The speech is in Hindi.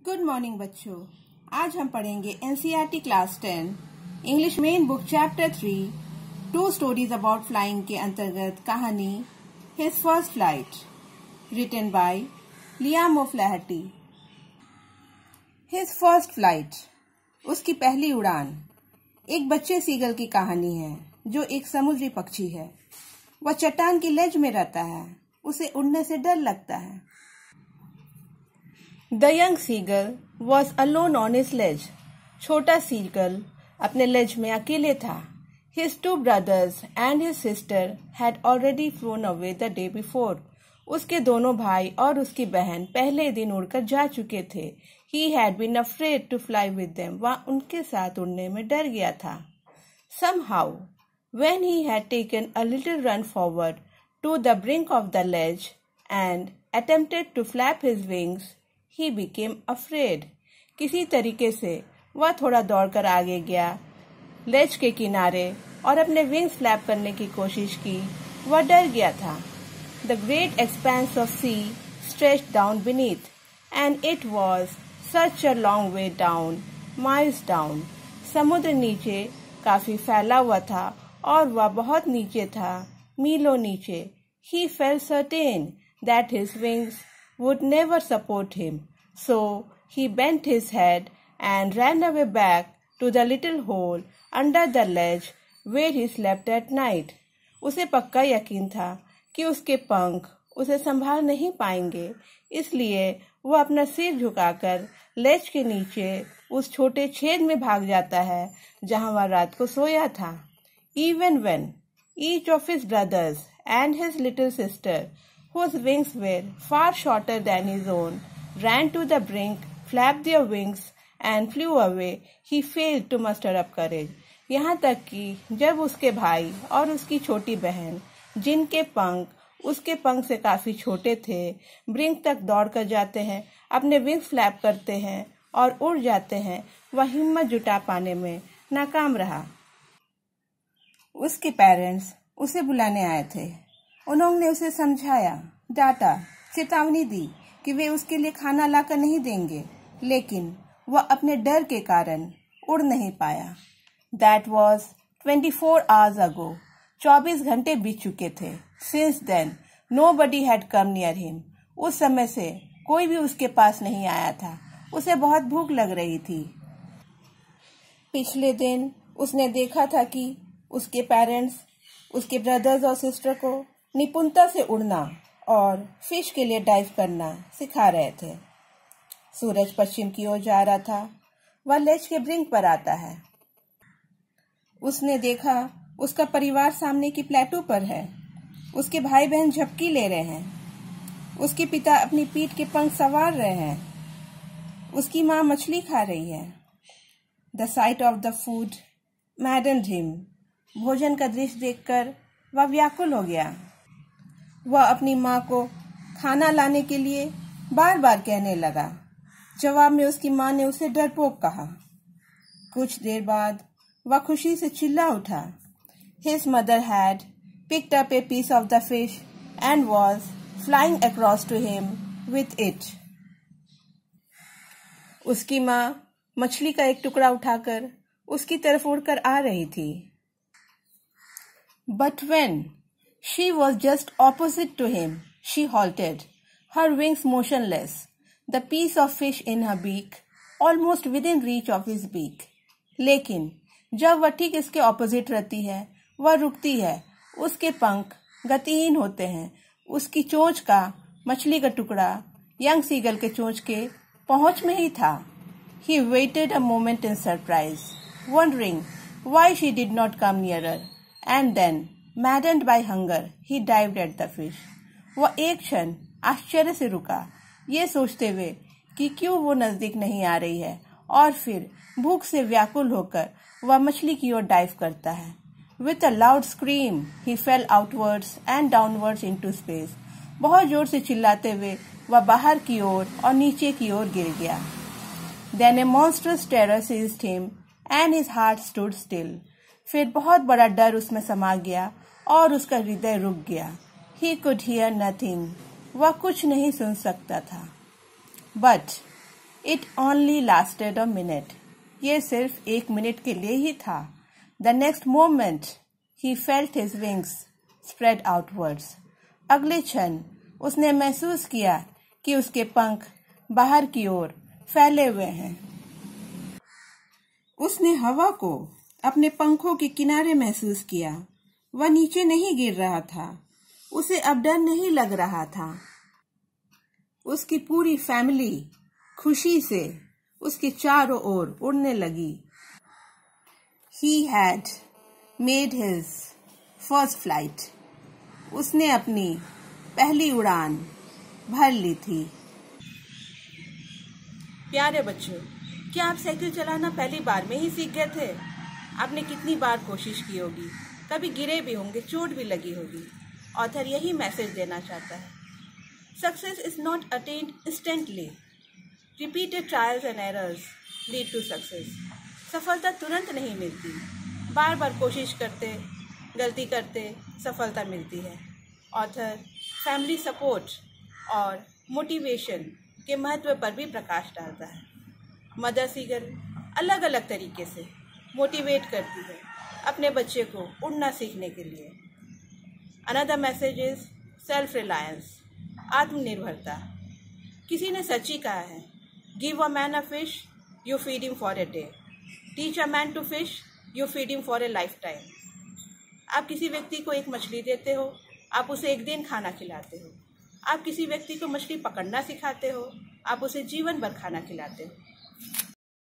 गुड मॉर्निंग बच्चों। आज हम पढ़ेंगे NCERT class 10 English main book chapter 3 two stories about flying के अंतर्गत कहानी his first flight written by Liam O'Flaherty. His first flight, उसकी पहली उड़ान, एक बच्चे सीगल की कहानी है जो एक समुद्री पक्षी है। वह चट्टान की लेज में रहता है। उसे उड़ने से डर लगता है। The young seagull was alone on his ledge. छोटा सीगल अपने लेज में अकेले था। His two brothers and his sister had already flown away the day before. उसके दोनों भाई और उसकी बहन पहले दिन उड़कर जा चुके थे। He had been afraid to fly with them. वह उनके साथ उड़ने में डर गया था। Somehow, when he had taken a little run forward to the brink of the ledge and attempted to flap his wings, he became afraid. किसी तरीके से वह थोड़ा दौड़कर आगे गया लेज के किनारे और अपने विंग्स फ्लैप करने की कोशिश की। वह डर गया था। The great expanse of sea stretched down beneath, and it was such a long way down, miles down. समुद्र नीचे काफी फैला हुआ था और वह बहुत नीचे था, मीलों नीचे। He felt certain that his wings would never support him, so he bent his head and ran away back to the little hole under the ledge where he slept at night. उसे पक्का यकीन था कि उसके पंख उसे संभाल नहीं पाएंगे, इसलिए वह अपना सिर झुकाकर लेज के नीचे उस छोटे छेद में भाग जाता है जहां वह रात को सोया था। Even when each of his brothers and his little sister, whose wings were far shorter than his own, ran to the brink, flapped their wings and flew away, he failed to muster up courage. यहाँ तक कि जब उसके भाई और उसकी छोटी बहन, जिनके पंख उसके पंख से काफी छोटे थे, ब्रिंक तक दौड़ कर जाते हैं, अपने विंग्स फ्लैप करते हैं और उड़ जाते हैं, वह हिम्मत जुटा पाने में नाकाम रहा। उसके पेरेंट्स उसे बुलाने आए थे। उन्होंने उसे समझाया, डांटा, चेतावनी दी कि वे उसके लिए खाना लाकर नहीं देंगे, लेकिन वह अपने डर के कारण उड़ नहीं पाया। That was 24 hours ago. 24 घंटे बीत चुके थे। Since then, nobody had come near him. उस समय से कोई भी उसके पास नहीं आया था। उसे बहुत भूख लग रही थी। पिछले दिन उसने देखा था कि उसके पेरेंट्स उसके ब्रदर्स और सिस्टर को निपुणता से उड़ना और फिश के लिए डाइव करना सिखा रहे थे। सूरज पश्चिम की ओर जा रहा था। वह लेज के ब्रिंक पर आता है। उसने देखा उसका परिवार सामने की प्लेटू पर है। उसके भाई बहन झपकी ले रहे हैं। उसके पिता अपनी पीठ के पंख संवार रहे हैं। उसकी माँ मछली खा रही है। The site of the food मैडन्ड him. भोजन का दृश्य देखकर वह व्याकुल हो गया। वह अपनी माँ को खाना लाने के लिए बार बार कहने लगा। जवाब में उसकी माँ ने उसे डरपोक कहा। कुछ देर बाद वह खुशी से चिल्ला उठा। His mother had picked up a piece of the fish and was flying across to him with it. उसकी माँ मछली का एक टुकड़ा उठाकर उसकी तरफ उड़कर आ रही थी। But when she was just opposite to him, she halted, her wings motionless, the piece of fish in her beak almost within reach of his beak. लेकिन जब वह ठीक इसके ऑपोजिट रहती है, वह रुकती है, उसके पंख गतिहीन होते हैं, उसकी चोंच का मछली का टुकड़ा यंग सीगल के चोंच के पहुंच में ही था। He waited a moment in surprise, wondering why she did not come nearer, and then, maddened by hunger, he dived at the fish. वह एक क्षण आश्चर्य से रुका, ये सोचते हुए कि क्यों वो नजदीक नहीं आ रही है, और फिर भूख से व्याकुल होकर वह मछली की ओर डाइव करता है। With a loud scream, he fell outwards and downwards into space. बहुत जोर से चिल्लाते हुए वह बाहर की ओर और नीचे की ओर गिर गया। Then a monstrous terror seized him, and his heart stood still. फिर बहुत बड़ा डर उसमें समा गया और उसका हृदय रुक गया। He could hear nothing. वह कुछ नहीं सुन सकता था। But It only lasted a minute. ये सिर्फ 1 मिनट के लिए ही था. The next moment, he felt his wings spread outwards. अगले क्षण उसने महसूस किया कि उसके पंख बाहर की ओर फैले हुए हैं. उसने हवा को अपने पंखों के किनारे महसूस किया. वह नीचे नहीं गिर रहा था. उसे अब डर नहीं लग रहा था. उसकी पूरी फैमिली खुशी से उसके चारों ओर उड़ने लगी. He had made his first flight. उसने अपनी पहली उड़ान भर ली थी. प्यारे बच्चों, क्या आप साइकिल चलाना पहली बार में ही सीख गए थे? आपने कितनी बार कोशिश की होगी, कभी गिरे भी होंगे, चोट भी लगी होगी. ऑथर यही मैसेज देना चाहता है. Success is not attend instantly. Repeated trials and errors lead to success. सफलता तुरंत नहीं मिलती. बार बार कोशिश करते, गलती करते सफलता मिलती है. ऑथर फैमिली सपोर्ट और मोटिवेशन के महत्व पर भी प्रकाश डालता है. मदर सीगर अलग अलग तरीके से मोटिवेट करती है अपने बच्चे को उड़ना सीखने के लिए. Another message is self reliance, आत्मनिर्भरता. किसी ने सच ही कहा है, give a man a fish, you feed him for a day. Teach a man to fish, you feed him for a life time. आप किसी व्यक्ति को एक मछली देते हो, आप उसे एक दिन खाना खिलाते हो. आप किसी व्यक्ति को मछली पकड़ना सिखाते हो, आप उसे जीवन भर खाना खिलाते हो.